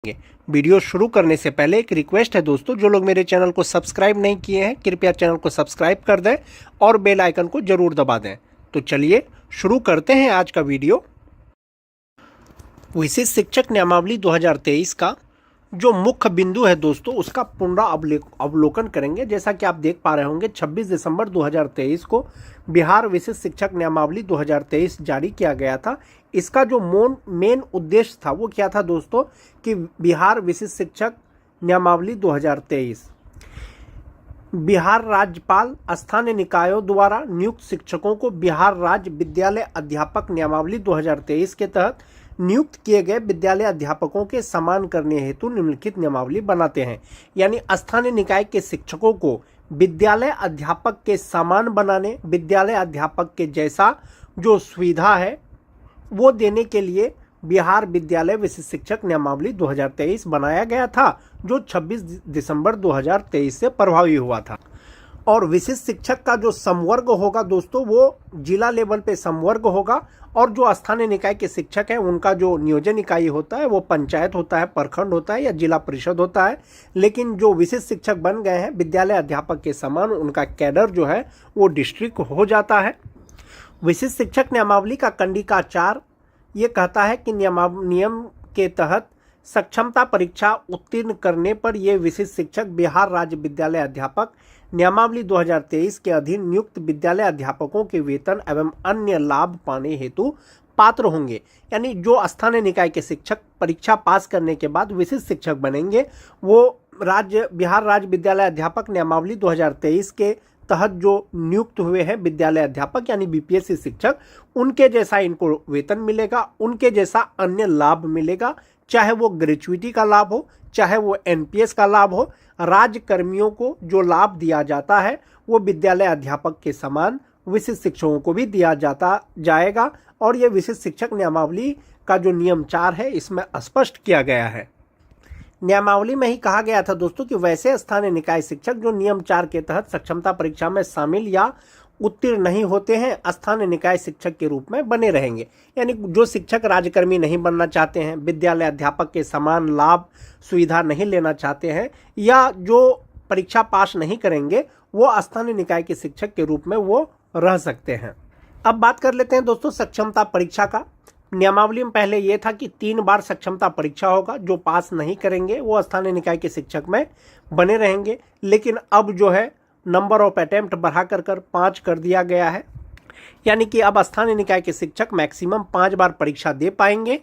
Video शुरू करने से पहले एक रिक्वेस्ट है दोस्तों, जो लोग मेरे चैनल को सब्सक्राइब नहीं किए हैं कृपया चैनल को सब्सक्राइब कर दें और बेल आइकन को जरूर दबा दें। तो चलिए शुरू करते हैं आज का वीडियो। विशिष्ट शिक्षक नियमावली 2023 का जो मुख्य बिंदु है दोस्तों, उसका पुनरावलोकन करेंगे। जैसा कि आप देख पा रहे होंगे 26 दिसंबर 2023 को बिहार विशिष्ट शिक्षक नियमावली 2023 जारी किया गया था। इसका जो मेन उद्देश्य था वो क्या था दोस्तों, कि बिहार विशिष्ट शिक्षक नियमावली 2023 बिहार राज्यपाल स्थानीय निकायों द्वारा नियुक्त शिक्षकों को बिहार राज्य विद्यालय अध्यापक नियमावली 2023 के तहत नियुक्त किए गए विद्यालय अध्यापकों के समान करने हेतु निम्नलिखित नियमावली बनाते हैं। यानी स्थानीय निकाय के शिक्षकों को विद्यालय अध्यापक के समान बनाने, विद्यालय अध्यापक के जैसा जो सुविधा है वो देने के लिए बिहार विद्यालय विशिष्ट शिक्षक नियमावली 2023 बनाया गया था, जो 26 दिसंबर 2023 से प्रभावी हुआ था। और विशिष्ट शिक्षक का जो संवर्ग होगा दोस्तों, वो जिला लेवल पे संवर्ग होगा, और जो स्थानीय निकाय के शिक्षक हैं उनका जो नियोजन इकाई होता है वो पंचायत होता है, प्रखंड होता है या जिला परिषद होता है। लेकिन जो विशिष्ट शिक्षक बन गए हैं विद्यालय अध्यापक के समान, उनका कैडर जो है वो डिस्ट्रिक्ट हो जाता है। विशिष्ट शिक्षक नियमावली का कंडिका 4 ये कहता है कि नियम के तहत सक्षमता परीक्षा उत्तीर्ण करने पर ये विशिष्ट शिक्षक बिहार राज्य विद्यालय अध्यापक नियमावली 2023 के अधीन नियुक्त विद्यालय अध्यापकों के वेतन एवं अन्य लाभ पाने हेतु पात्र होंगे। यानी जो स्थानीय निकाय के शिक्षक परीक्षा पास करने के बाद विशिष्ट शिक्षक बनेंगे, वो बिहार राज्य विद्यालय अध्यापक नियमावली 2023 के तहत जो नियुक्त हुए हैं विद्यालय अध्यापक यानी बीपीएससी शिक्षक, उनके जैसा इनको वेतन मिलेगा, उनके जैसा अन्य लाभ मिलेगा, चाहे वो ग्रेचुइटी का लाभ हो, चाहे वो एनपीएस का लाभ हो। राज्य कर्मियों को जो लाभ दिया जाता है वो विद्यालय अध्यापक के समान विशिष्ट शिक्षकों को भी दिया जाएगा। और ये विशिष्ट शिक्षक नियमावली का जो नियम 4 है इसमें स्पष्ट किया गया है। नियमावली में ही कहा गया था दोस्तों कि वैसे स्थानीय निकाय शिक्षक जो नियम 4 के तहत सक्षमता परीक्षा में शामिल या उत्तीर्ण नहीं होते हैं, स्थानीय निकाय शिक्षक के रूप में बने रहेंगे। यानी जो शिक्षक राज्यकर्मी नहीं बनना चाहते हैं, विद्यालय अध्यापक के समान लाभ सुविधा नहीं लेना चाहते हैं, या जो परीक्षा पास नहीं करेंगे, वो स्थानीय निकाय के शिक्षक के रूप में वो रह सकते हैं। अब बात कर लेते हैं दोस्तों सक्षमता परीक्षा का। नियमावली में पहले ये था कि 3 बार सक्षमता परीक्षा होगा, जो पास नहीं करेंगे वो स्थानीय निकाय के शिक्षक में बने रहेंगे। लेकिन अब जो है नंबर ऑफ अटेम्प्ट बढ़ा कर 5 कर दिया गया है। यानी कि अब स्थानीय निकाय के शिक्षक मैक्सिमम 5 बार परीक्षा दे पाएंगे।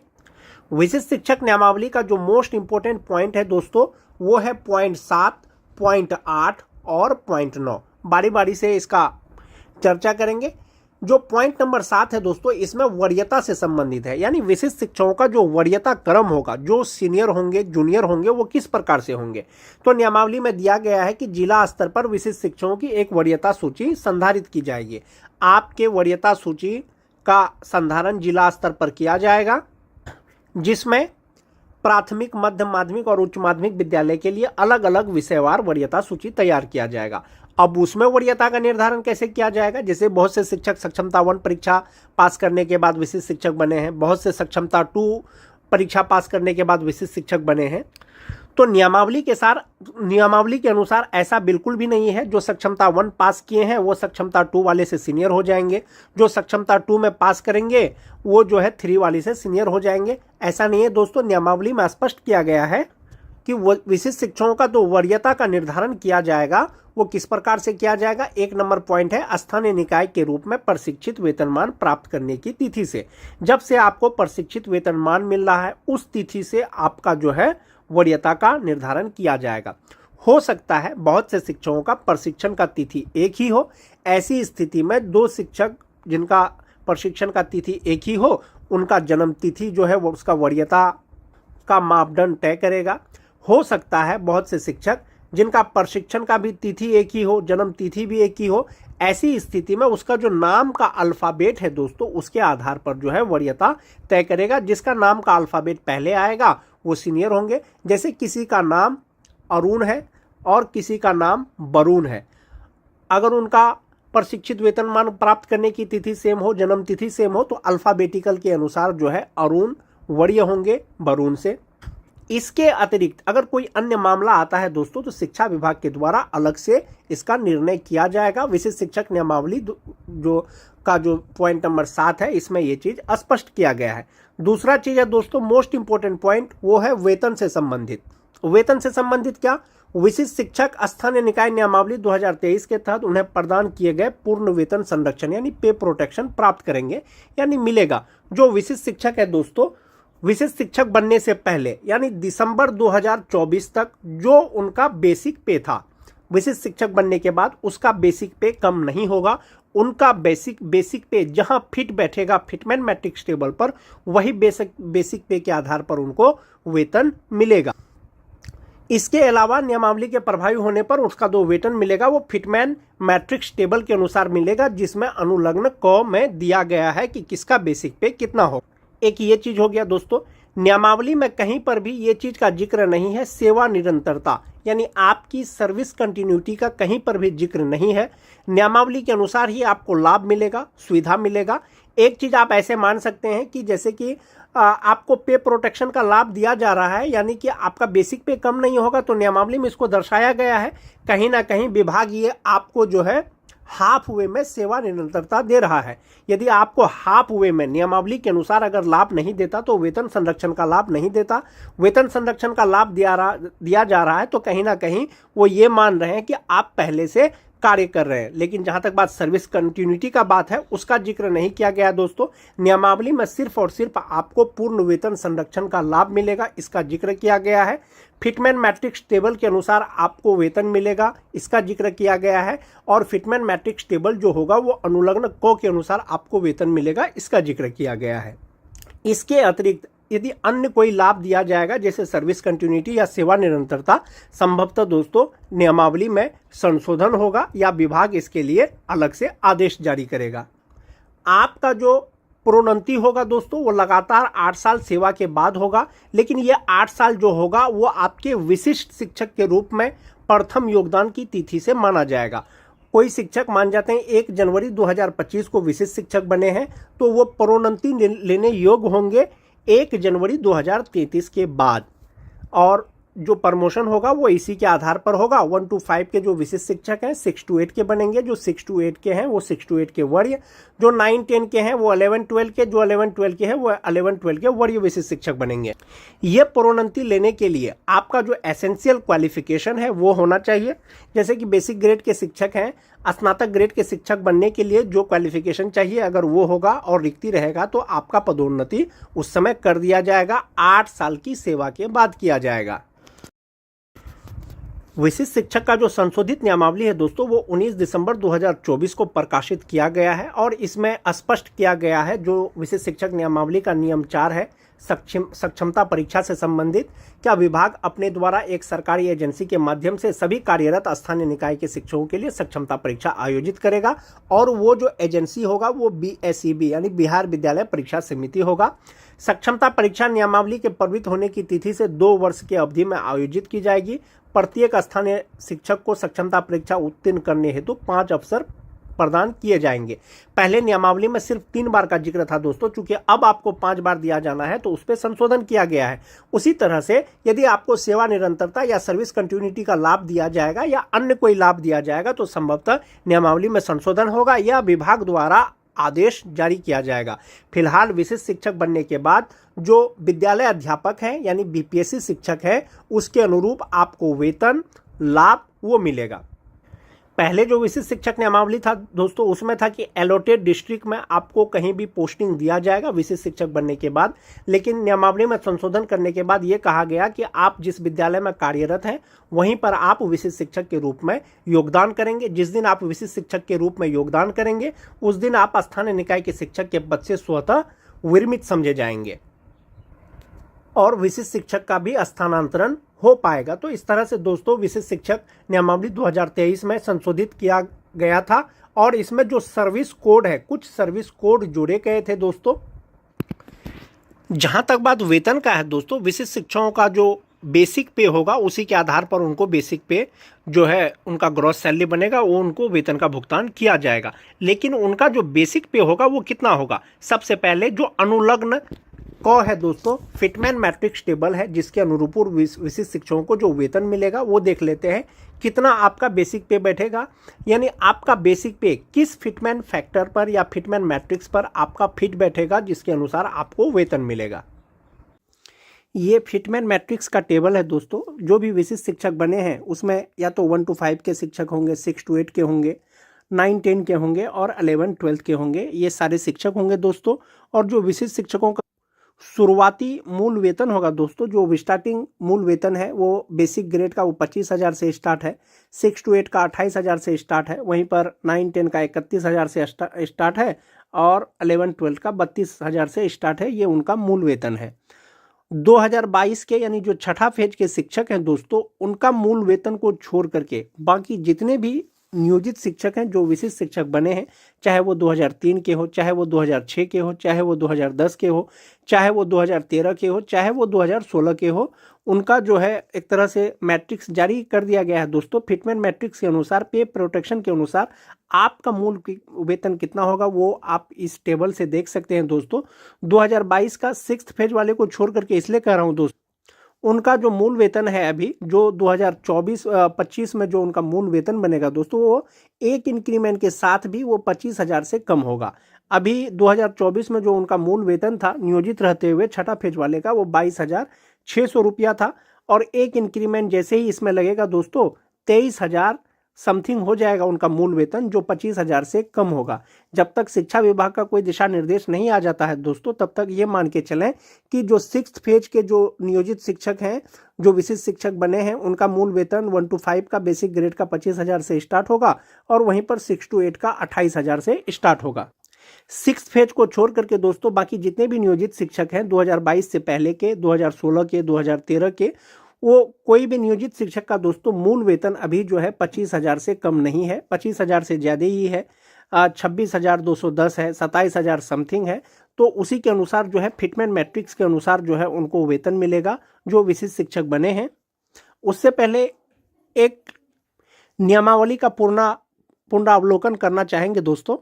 विशिष्ट शिक्षक नियमावली का जो मोस्ट इंपोर्टेंट पॉइंट है दोस्तों, वो है पॉइंट 7, पॉइंट 8 और पॉइंट 9। बारी बारी से इसका चर्चा करेंगे। जो पॉइंट नंबर 7 है दोस्तों, इसमें वरीयता से संबंधित है। यानी विशिष्ट शिक्षकों का जो वरीयता क्रम होगा, जो सीनियर होंगे जूनियर होंगे वो किस प्रकार से होंगे। तो नियमावली में दिया गया है कि जिला स्तर पर विशिष्ट शिक्षकों की एक वरीयता सूची संधारित की जाएगी। आपके वरीयता सूची का संधारण जिला स्तर पर किया जाएगा, जिसमें प्राथमिक, मध्य माध्यमिक और उच्च माध्यमिक विद्यालय के लिए अलग अलग विषयवार वरीयता सूची तैयार किया जाएगा। अब उसमें वरीयता का निर्धारण कैसे किया जाएगा, जैसे बहुत से शिक्षक सक्षमता 1 परीक्षा पास करने के बाद विशिष्ट शिक्षक बने हैं, बहुत से सक्षमता 2 परीक्षा पास करने के बाद विशिष्ट शिक्षक बने हैं। तो नियमावली के अनुसार ऐसा बिल्कुल भी नहीं है। जो सक्षमता 1 पास किए हैं वो सक्षमता 2 वाले से सीनियर हो जाएंगे, जो सक्षमता 2 में पास करेंगे वो जो है 3 वाले से सीनियर हो जाएंगे। ऐसा नहीं है दोस्तों। नियमावली में स्पष्ट किया गया है कि विशिष्ट शिक्षकों का जो वरीयता का निर्धारण किया जाएगा वो किस प्रकार से किया जाएगा। 1 नंबर पॉइंट है स्थानीय निकाय के रूप में प्रशिक्षित वेतनमान प्राप्त करने की तिथि से। जब से आपको प्रशिक्षित वेतनमान मिल रहा है उस तिथि से आपका जो है वरीयता का निर्धारण किया जाएगा। हो सकता है बहुत से शिक्षकों का प्रशिक्षण का तिथि एक ही हो। ऐसी स्थिति में 2 शिक्षक जिनका प्रशिक्षण का तिथि एक ही हो, उनका जन्म तिथि जो है वो उसका वरीयता का मापदंड तय करेगा। हो सकता है बहुत से शिक्षक जिनका प्रशिक्षण का भी तिथि एक ही हो, जन्म तिथि भी एक ही हो। ऐसी स्थिति में उसका जो नाम का अल्फाबेट है दोस्तों, उसके आधार पर जो है वरीयता तय करेगा। जिसका नाम का अल्फाबेट पहले आएगा वो सीनियर होंगे। जैसे किसी का नाम अरुण है और किसी का नाम वरुण है, अगर उनका प्रशिक्षित वेतनमान प्राप्त करने की तिथि सेम हो, जन्म तिथि सेम हो, तो अल्फाबेटिकल के अनुसार जो है अरुण वरीय होंगे वरुण से। इसके अतिरिक्त अगर कोई अन्य मामला आता है दोस्तों तो शिक्षा विभाग के द्वारा अलग से इसका निर्णय किया जाएगा। विशिष्ट शिक्षक नियमावली जो पॉइंट नंबर 7 है, इसमें यह चीज स्पष्ट किया गया है। दूसरा चीज है दोस्तों, मोस्ट इंपोर्टेंट पॉइंट, वो है वेतन से संबंधित। वेतन से संबंधित क्या? विशिष्ट शिक्षक स्थानीय निकाय नियमावली 2023 के तहत उन्हें प्रदान किए गए पूर्ण वेतन संरक्षण यानी पे प्रोटेक्शन प्राप्त करेंगे, यानी मिलेगा। जो विशिष्ट शिक्षक है दोस्तों, विशिष्ट शिक्षक बनने से पहले यानी दिसंबर 2024 तक जो उनका बेसिक पे था, विशिष्ट शिक्षक बनने के बाद उसका बेसिक पे कम नहीं होगा। उनका बेसिक पे जहां फिट बैठेगा फिटमैन मैट्रिक्स टेबल पर, वही बेसिक पे के आधार पर उनको वेतन मिलेगा। इसके अलावा नियमावली के प्रभावी होने पर उसका जो वेतन मिलेगा वो फिटमैन मैट्रिक्स टेबल के अनुसार मिलेगा, जिसमें अनुलग्न क में दिया गया है कि किसका बेसिक पे कितना हो। एक ये चीज हो गया दोस्तों। नियमावली में कहीं पर भी ये चीज का जिक्र नहीं है सेवा निरंतरता, यानी आपकी सर्विस कंटिन्यूटी का कहीं पर भी जिक्र नहीं है। नियमावली के अनुसार ही आपको लाभ मिलेगा, सुविधा मिलेगा। एक चीज आप ऐसे मान सकते हैं कि जैसे कि आपको पे प्रोटेक्शन का लाभ दिया जा रहा है, यानी कि आपका बेसिक पे कम नहीं होगा, तो नियमावली में इसको दर्शाया गया है। कहीं ना कहीं विभाग ये आपको जो है हाफ वे में सेवा निरंतरता दे रहा है। यदि आपको हाफ वे में नियमावली के अनुसार अगर लाभ नहीं देता तो वेतन संरक्षण का लाभ नहीं देता, वेतन संरक्षण का लाभ दिया जा रहा है, तो कहीं ना कहीं वो ये मान रहे हैं कि आप पहले से कार्य कर रहे हैं। लेकिन जहां तक बात सर्विस कंटिन्यूटी का बात है, उसका जिक्र नहीं किया गया दोस्तों। नियमावली में सिर्फ और सिर्फ आपको पूर्ण वेतन संरक्षण का लाभ मिलेगा, इसका जिक्र किया गया है। फिटमैन मैट्रिक्स टेबल के अनुसार आपको वेतन मिलेगा, इसका जिक्र किया गया है। और फिटमैन मैट्रिक्स टेबल जो होगा वो अनुलग्न क के अनुसार आपको वेतन मिलेगा, इसका जिक्र किया गया है। इसके अतिरिक्त यदि अन्य कोई लाभ दिया जाएगा जैसे सर्विस कंटिन्यूटी या सेवा निरंतरता, संभवतः दोस्तों नियमावली में संशोधन होगा या विभाग इसके लिए अलग से आदेश जारी करेगा। आपका जो प्रोन्नति होगा दोस्तों वो लगातार 8 साल सेवा के बाद होगा, लेकिन ये 8 साल जो होगा वो आपके विशिष्ट शिक्षक के रूप में प्रथम योगदान की तिथि से माना जाएगा। कोई शिक्षक मान जाते हैं 1 जनवरी 2025 को विशिष्ट शिक्षक बने हैं, तो वो प्रोन्नति लेने योग्य होंगे 1 जनवरी 2033 के बाद। और जो प्रमोशन होगा वो इसी के आधार पर होगा। 1 to 5 के जो विशिष्ट शिक्षक हैं 6 to 8 के बनेंगे, जो 6 to 8 के हैं वो 6 to 8 के वर्य, जो 9 10 के हैं वो 11 12 के, जो 11 12 के हैं वो 11 12 के वर्य विशिष्ट शिक्षक बनेंगे। ये प्रोन्नति लेने के लिए आपका जो एसेंशियल क्वालिफिकेशन है वो होना चाहिए। जैसे कि बेसिक ग्रेड के शिक्षक हैं, स्नातक ग्रेड के शिक्षक बनने के लिए जो क्वालिफिकेशन चाहिए अगर वो होगा और रिक्ति रहेगा तो आपका पदोन्नति उस समय कर दिया जाएगा, 8 साल की सेवा के बाद किया जाएगा। विशिष्ट शिक्षक का जो संशोधित नियमावली है दोस्तों वो 19 दिसंबर 2024 को प्रकाशित किया गया है और इसमें स्पष्ट किया गया है जो विशिष्ट शिक्षक नियमावली का नियम 4 है, सक्षमता परीक्षा से संबंधित। क्या विभाग अपने द्वारा एक सरकारी एजेंसी के माध्यम से सभी कार्यरत स्थानीय निकाय के शिक्षकों के लिए सक्षमता परीक्षा आयोजित करेगा, और वो जो एजेंसी होगा वो BSEB यानी बिहार विद्यालय परीक्षा समिति होगा। सक्षमता परीक्षा नियमावली के प्रवृत्त होने की तिथि से 2 वर्ष की अवधि में आयोजित की जाएगी। प्रत्येक स्थानीय शिक्षक को सक्षमता परीक्षा उत्तीर्ण करने हेतु 5 अवसर प्रदान किए जाएंगे। पहले नियमावली में सिर्फ 3 बार का जिक्र था दोस्तों, चूंकि अब आपको 5 बार दिया जाना है तो उस पर संशोधन किया गया है। उसी तरह से यदि आपको सेवा निरंतरता या सर्विस कंटिन्यूटी का लाभ दिया जाएगा या अन्य कोई लाभ दिया जाएगा तो संभवतः नियमावली में संशोधन होगा या विभाग द्वारा आदेश जारी किया जाएगा। फिलहाल विशिष्ट शिक्षक बनने के बाद जो विद्यालय अध्यापक हैं यानी BPSC शिक्षक है उसके अनुरूप आपको वेतन लाभ वो मिलेगा। पहले जो विशिष्ट शिक्षक नियमावली था दोस्तों उसमें था कि एलोटेड डिस्ट्रिक्ट में आपको कहीं भी पोस्टिंग दिया जाएगा विशिष्ट शिक्षक बनने के बाद, लेकिन नियमावली में संशोधन करने के बाद ये कहा गया कि आप जिस विद्यालय में कार्यरत हैं वहीं पर आप विशिष्ट शिक्षक के रूप में योगदान करेंगे। जिस दिन आप विशिष्ट शिक्षक के रूप में योगदान करेंगे उस दिन आप स्थानीय निकाय के शिक्षक के पद से स्वतः विरमित समझे जाएंगे और विशिष्ट शिक्षक का भी स्थानांतरण हो पाएगा। तो इस तरह से दोस्तों विशिष्ट शिक्षक नियमावली 2023 में संशोधित किया गया था और इसमें जो सर्विस कोड है, कुछ सर्विस कोड जोड़े गए थे दोस्तों। जहां तक बात वेतन का है दोस्तों, विशिष्ट शिक्षकों का जो बेसिक पे होगा उसी के आधार पर उनको बेसिक पे जो है उनका ग्रॉस सैलरी बनेगा, वो उनको वेतन का भुगतान किया जाएगा। लेकिन उनका जो बेसिक पे होगा वो कितना होगा, सबसे पहले जो अनुलग्न क है दोस्तों फिटमैन मैट्रिक्स टेबल है, जिसके अनुरूप विशिष्ट शिक्षकों को जो वेतन मिलेगा वो देख लेते हैं। कितना आपका बेसिक पे बैठेगा, यानी आपका बेसिक पे किस फिटमैन फैक्टर पर या फिटमैन मैट्रिक्स पर आपका फिट बैठेगा, जिसके अनुसार आपको वेतन मिलेगा। ये फिटमैन मैट्रिक्स का टेबल है दोस्तों। जो भी विशिष्ट शिक्षक बने हैं उसमें या तो 1 to 5 के शिक्षक होंगे, 6 to 8 के होंगे, 9 10 के होंगे और 11 12 के होंगे। ये सारे शिक्षक होंगे दोस्तों। और जो विशिष्ट शिक्षकों का शुरुआती मूल वेतन होगा दोस्तों, जो स्टार्टिंग मूल वेतन है वो बेसिक ग्रेड का वो 25,000 से स्टार्ट है, 6 to 8 का 28,000 से स्टार्ट है, वहीं पर 9 10 का 31,000 से स्टार्ट है और 11 12 का 32,000 से स्टार्ट है। ये उनका मूल वेतन है। 2022 के यानी जो छठा फेज के शिक्षक हैं दोस्तों, उनका मूल वेतन को छोड़ करके बाकी जितने भी नियोजित शिक्षक हैं, जो विशिष्ट शिक्षक बने हैं, चाहे वो 2003 के हो, चाहे वो 2006 के हो, चाहे वो 2010 के हो, चाहे वो 2013 के हो, चाहे वो 2016 के हो, उनका जो है एक तरह से मैट्रिक्स जारी कर दिया गया है दोस्तों। फिटमैन मैट्रिक्स के अनुसार, पे प्रोटेक्शन के अनुसार आपका मूल वेतन कितना होगा वो आप इस टेबल से देख सकते हैं दोस्तों। 2022 का 6th फेज वाले को छोड़ करके इसलिए कह रहा हूं दोस्तों, उनका जो मूल वेतन है अभी जो 2024-25 में जो उनका मूल वेतन बनेगा दोस्तों, वो एक इंक्रीमेंट के साथ भी वो 25,000 से कम होगा। अभी 2024 में जो उनका मूल वेतन था नियोजित रहते हुए छठा फेज वाले का, वो 22,600 रुपया था। और एक इंक्रीमेंट जैसे ही इसमें लगेगा दोस्तों, 23,000 समथिंग हो जाएगा उनका मूल वेतन, जो 25,000 से कम होगा। जब तक शिक्षा विभाग का कोई दिशा निर्देश नहीं आ जाता है दोस्तों, तब तक ये मान के चलें कि जो 6th फेज के जो नियोजित शिक्षक हैं, जो विशिष्ट शिक्षक बने हैं, उनका मूल वेतन 1 to 5 का बेसिक ग्रेड का 25,000 से स्टार्ट होगा और वहीं पर 6 to 8 का 28,000 से स्टार्ट होगा। 6th फेज को छोड़ करके दोस्तों बाकी जितने भी नियोजित शिक्षक हैं 2022 से पहले के, 2016 के, 2013 के, वो कोई भी नियोजित शिक्षक का दोस्तों मूल वेतन अभी जो है 25,000 से कम नहीं है, 25,000 से ज़्यादा ही है। 26,210 है, 27,000 समथिंग है। तो उसी के अनुसार जो है फिटमैन मैट्रिक्स के अनुसार जो है उनको वेतन मिलेगा जो विशिष्ट शिक्षक बने हैं। उससे पहले एक नियमावली का पुनरावलोकन करना चाहेंगे दोस्तों।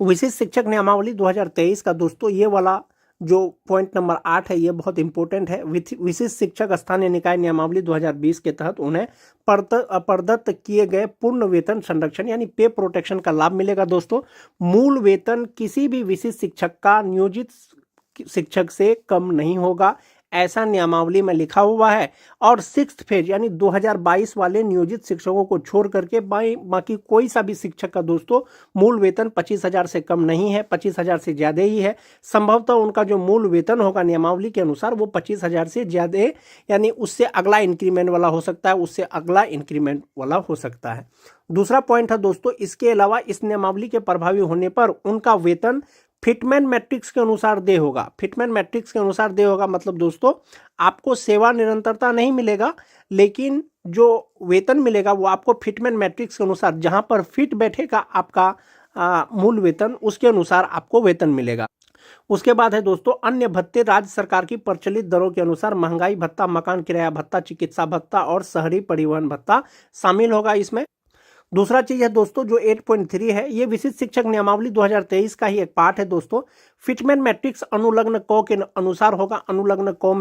विशिष्ट शिक्षक नियमावली 2023 का दोस्तों ये वाला जो पॉइंट नंबर 8 है, ये बहुत इंपॉर्टेंट है। विशिष्ट शिक्षक स्थानीय निकाय नियमावली 2020 के तहत उन्हें प्रदत्त किए गए पूर्ण वेतन संरक्षण यानी पे प्रोटेक्शन का लाभ मिलेगा दोस्तों। मूल वेतन किसी भी विशिष्ट शिक्षक का नियोजित शिक्षक से कम नहीं होगा, ऐसा नियमावली में लिखा हुआ है। और 6th फेज यानी 2022 वाले नियोजित शिक्षकों को छोड़ करके बाकी कोई सा भी शिक्षक का दोस्तों मूल वेतन 25,000 से कम नहीं है, 25,000 से ज़्यादा ही है। संभवतः उनका जो मूल वेतन होगा नियमावली के अनुसार वो 25,000 से ज़्यादा, यानी उससे अगला इंक्रीमेंट वाला हो सकता है, उससे अगला इंक्रीमेंट वाला हो सकता है। दूसरा पॉइंट है दोस्तों, इसके अलावा इस नियमावली के प्रभावी होने पर उनका वेतन फिटमैन मैट्रिक्स के अनुसार दे होगा। फिटमैन मैट्रिक्स के अनुसार दे होगा मतलब दोस्तों आपको सेवा निरंतरता नहीं मिलेगा, लेकिन जो वेतन मिलेगा वो आपको फिटमैन मैट्रिक्स के अनुसार जहां पर फिट बैठेगा आपका मूल वेतन, उसके अनुसार आपको वेतन मिलेगा। उसके बाद है दोस्तों अन्य भत्ते राज्य सरकार की प्रचलित दरों के अनुसार महंगाई भत्ता, मकान किराया भत्ता, चिकित्सा भत्ता और शहरी परिवहन भत्ता शामिल होगा इसमें। दूसरा चीज है दोस्तों जो 8.3 है, ये विशिष्ट शिक्षक नियमावली 2023 का ही एक पार्ट है दोस्तों। फिटमैन मैट्रिक्स अनुलग्न क के अनुसार होगा। अनुलग्न क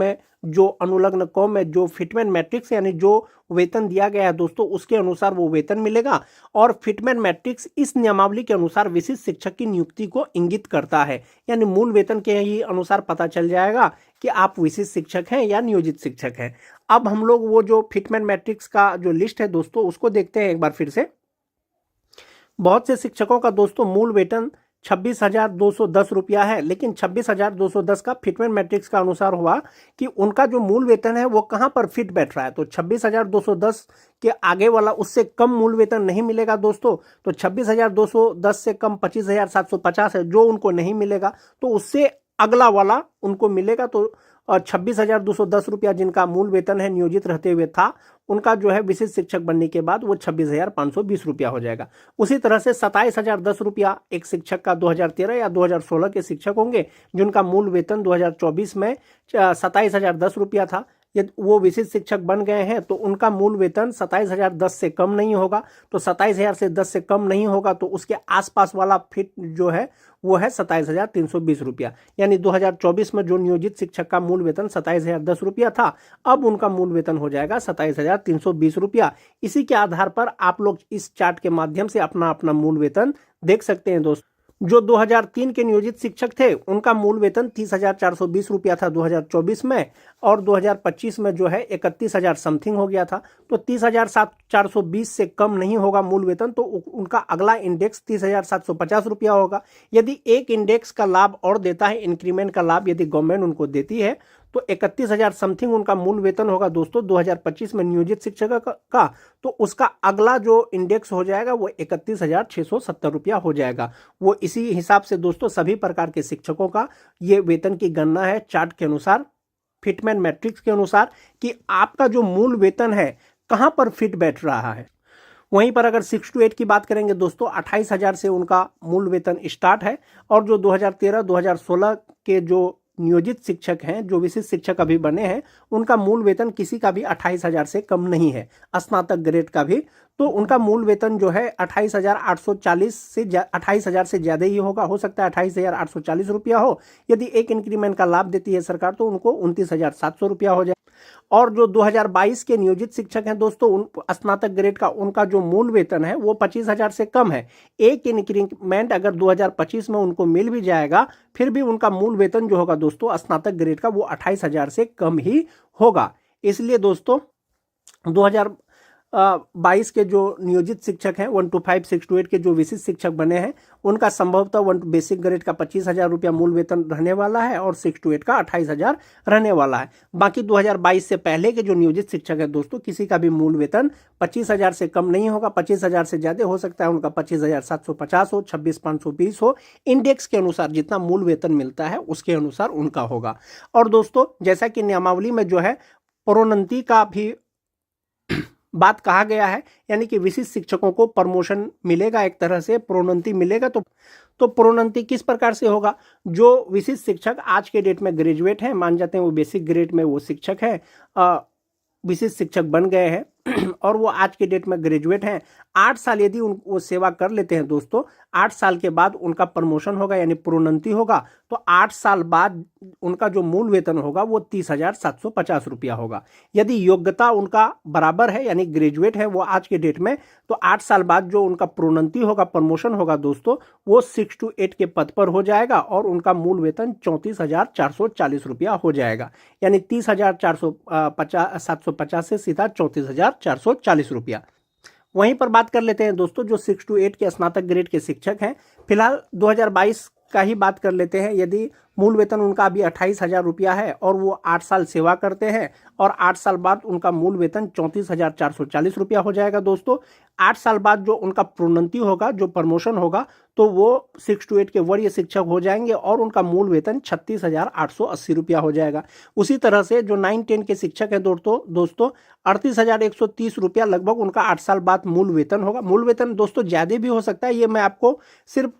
में जो फिटमैन मैट्रिक्स यानी जो वेतन दिया गया है दोस्तों उसके अनुसार वो वेतन मिलेगा। और फिटमैन मैट्रिक्स इस नियमावली के अनुसार विशिष्ट शिक्षक की नियुक्ति को इंगित करता है, यानी मूल वेतन के ही अनुसार पता चल जाएगा कि आप विशिष्ट शिक्षक हैं या नियोजित शिक्षक हैं। अब हम लोग वो जो फिटमैन मैट्रिक्स का जो लिस्ट है दोस्तों उसको देखते हैं एक बार फिर से। बहुत से शिक्षकों का दोस्तों मूल वेतन 26,210 रुपया है, लेकिन 26,210 का फिटमैन मैट्रिक्स का अनुसार हुआ कि उनका जो मूल वेतन है वो कहां पर फिट बैठ रहा है। तो 26,210 के आगे वाला उससे कम मूल वेतन नहीं मिलेगा दोस्तों। तो 26,210 से कम 25,750 है जो उनको नहीं मिलेगा, तो उससे अगला वाला उनको मिलेगा। तो 26,210 रुपया जिनका मूल वेतन है नियोजित रहते हुए था, उनका जो है विशिष्ट शिक्षक बनने के बाद वो 26,520 रुपया हो जाएगा। उसी तरह से 27,010 रुपया एक शिक्षक का 2013 या 2016 के शिक्षक होंगे जिनका मूल वेतन 2024 में 27,010 रुपया था, यदि वो विशिष्ट शिक्षक बन गए हैं तो उनका मूल वेतन 27,010 से कम नहीं होगा। तो 27,000 से 10 से कम नहीं होगा तो उसके आसपास वाला फिट जो है वो है 27,320 रुपया। यानी 2024 में जो नियोजित शिक्षक का मूल वेतन 27,010 रुपया था, अब उनका मूल वेतन हो जाएगा 27,320 रुपया। इसी के आधार पर आप लोग इस चार्ट के माध्यम से अपना अपना मूल वेतन देख सकते हैं दोस्तों। जो 2003 के नियोजित शिक्षक थे उनका मूल वेतन 30,420 रुपया था 2024 में, और 2025 में जो है 31,000 समथिंग हो गया था। तो 30,420 से कम नहीं होगा मूल वेतन, तो उनका अगला इंडेक्स 30,750 रुपया होगा। यदि एक इंडेक्स का लाभ और देता है, इंक्रीमेंट का लाभ यदि गवर्नमेंट उनको देती है, तो 31,000 समथिंग उनका मूल वेतन होगा दोस्तों 2025 में नियोजित शिक्षक का। तो उसका अगला जो इंडेक्स हो जाएगा वो 31,670 रुपया हो जाएगा। वो इसी हिसाब से दोस्तों सभी प्रकार के शिक्षकों का ये वेतन की गणना है चार्ट के अनुसार, फिटमैन मैट्रिक्स के अनुसार, कि आपका जो मूल वेतन है कहां पर फिट बैठ रहा है। वहीं पर अगर 6 to 8 की बात करेंगे दोस्तों, 28,000 से उनका मूल वेतन स्टार्ट है, और जो 2013-2016 के जो नियोजित शिक्षक हैं, जो विशिष्ट शिक्षक अभी बने हैं, उनका मूल वेतन किसी का भी 28,000 से कम नहीं है, स्नातक ग्रेड का भी। तो उनका मूल वेतन जो है 28,840 से 28,000 से ज़्यादा ही होगा, हो सकता है 28,840 रुपया हो। यदि एक इंक्रीमेंट का लाभ देती है सरकार तो उनको 29,700 रुपया हो जाए। और जो 2022 के नियोजित शिक्षक हैं दोस्तों, उन स्नातक ग्रेड का उनका जो मूल वेतन है वो 25,000 से कम है। एक इंक्रीमेंट अगर 2025 में उनको मिल भी जाएगा, फिर भी उनका मूल वेतन जो होगा दोस्तों स्नातक ग्रेड का वो 28,000 से कम ही होगा। इसलिए दोस्तों 2022 के जो नियोजित शिक्षक हैं 1 to 5, 6 to 8 के जो विशिष्ट शिक्षक बने हैं, उनका संभवतः 1 बेसिक ग्रेड का 25,000 रुपया मूल वेतन रहने वाला है, और 6 to 8 का 28,000 रहने वाला है। बाकी 2022 से पहले के जो नियोजित शिक्षक है दोस्तों, किसी का भी मूल वेतन 25,000 से कम नहीं होगा। 25,000 से ज्यादा हो सकता है उनका 25,750 हो, 26,520 हो। इंडेक्स के अनुसार जितना मूल वेतन मिलता है उसके अनुसार उनका होगा। और दोस्तों जैसा कि नियमावली में जो है प्रोन्नति का भी बात कहा गया है, यानी कि विशिष्ट शिक्षकों को प्रमोशन मिलेगा, एक तरह से प्रोन्नति मिलेगा। तो प्रोन्नति किस प्रकार से होगा? जो विशिष्ट शिक्षक आज के डेट में ग्रेजुएट हैं, मान जाते हैं वो बेसिक ग्रेड में वो शिक्षक है, विशिष्ट शिक्षक बन गए हैं और वो आज के डेट में ग्रेजुएट हैं, 8 साल यदि वो सेवा कर लेते हैं दोस्तों, 8 साल के बाद उनका प्रमोशन होगा यानी प्रोन्नति होगा। तो 8 साल बाद उनका जो मूल वेतन होगा वो 30,750 रुपया होगा। यदि योग्यता उनका बराबर है यानी ग्रेजुएट है वो आज के डेट में, तो 8 साल बाद जो उनका प्रोन्नति होगा, प्रमोशन होगा दोस्तों, वो 6 to 8 के पद पर हो जाएगा और उनका मूल वेतन 34,440 रुपया हो जाएगा। यानी 30,750 से सीधा 34,440 रुपया। वहीं पर बात कर लेते हैं दोस्तों जो 6 to 8 के स्नातक ग्रेड के शिक्षक हैं, फिलहाल 2022 का ही बात कर लेते हैं। यदि मूल वेतन उनका अभी 28,000 रुपया है और वो 8 साल सेवा करते हैं और 8 साल बाद उनका मूल वेतन 34,440 रुपया हो जाएगा दोस्तों। 8 साल बाद जो उनका प्रोन्नति होगा, जो प्रमोशन होगा, तो वो 6 to 8 के वरीय शिक्षक हो जाएंगे और उनका मूल वेतन 36,880 रुपया हो जाएगा। उसी तरह से जो 9-10 के शिक्षक हैं दोस्तों 38,130 रुपया लगभग उनका 8 साल बाद मूल वेतन होगा। मूल वेतन दोस्तों ज़्यादा भी हो सकता है, ये मैं आपको सिर्फ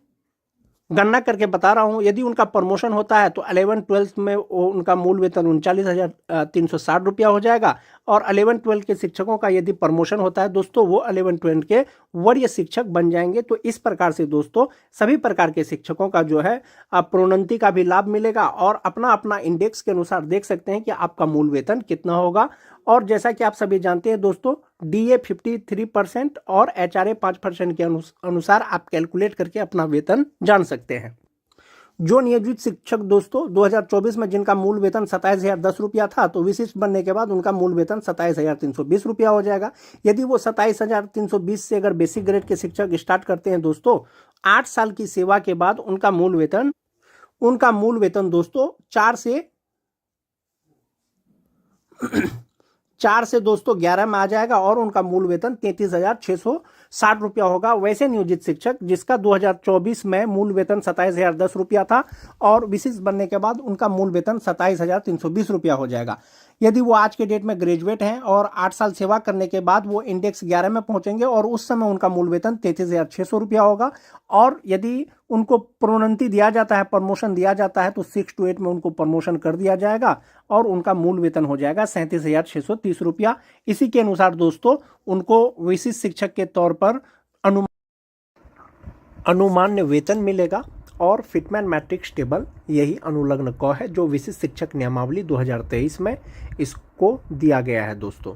गणना करके बता रहा हूं। यदि उनका प्रमोशन होता है तो 11-12 में उनका मूल वेतन 39,360 रुपया हो जाएगा, और 11-12 के शिक्षकों का यदि प्रमोशन होता है दोस्तों वो 11-12 के वरीय शिक्षक बन जाएंगे। तो इस प्रकार से दोस्तों सभी प्रकार के शिक्षकों का जो है प्रोन्नति का भी लाभ मिलेगा, और अपना अपना इंडेक्स के अनुसार देख सकते हैं कि आपका मूल वेतन कितना होगा। और जैसा कि आप सभी जानते हैं दोस्तों, DA 53% और HRA 5% के अनुसार आप कैलकुलेट करके अपना वेतन जान सकते हैं। जो नियोजित शिक्षक दोस्तों 2024 में जिनका मूल वेतन 27,010 रुपया था, तो विशिष्ट बनने के बाद उनका मूल वेतन 27,320 रुपया हो जाएगा। यदि वो 27,320 से अगर बेसिक ग्रेड के शिक्षक स्टार्ट करते हैं दोस्तों, 8 साल की सेवा के बाद उनका मूल वेतन दोस्तों 4 से दोस्तों 11 में आ जाएगा और उनका मूल वेतन 33,660 रुपया होगा। वैसे नियोजित शिक्षक जिसका 2024 में मूल वेतन 27,010 रुपया था और विशिष्ट बनने के बाद उनका मूल वेतन 27,320 रुपया हो जाएगा। यदि वो आज के डेट में ग्रेजुएट हैं और 8 साल सेवा करने के बाद वो इंडेक्स 11 में पहुंचेंगे और उस समय उनका मूल वेतन 33,600 रुपया होगा। और यदि उनको प्रोन्नति दिया जाता है, प्रमोशन दिया जाता है, तो 6 to 8 में उनको प्रमोशन कर दिया जाएगा और उनका मूल वेतन हो जाएगा 37,630 रुपया। इसी के अनुसार दोस्तों उनको विशिष्ट शिक्षक के तौर पर अनुमान्य वेतन मिलेगा और फिटमैन मैट्रिक्स टेबल यही अनुलग्न क है जो विशिष्ट शिक्षक नियमावली 2023 में इसको दिया गया है दोस्तों।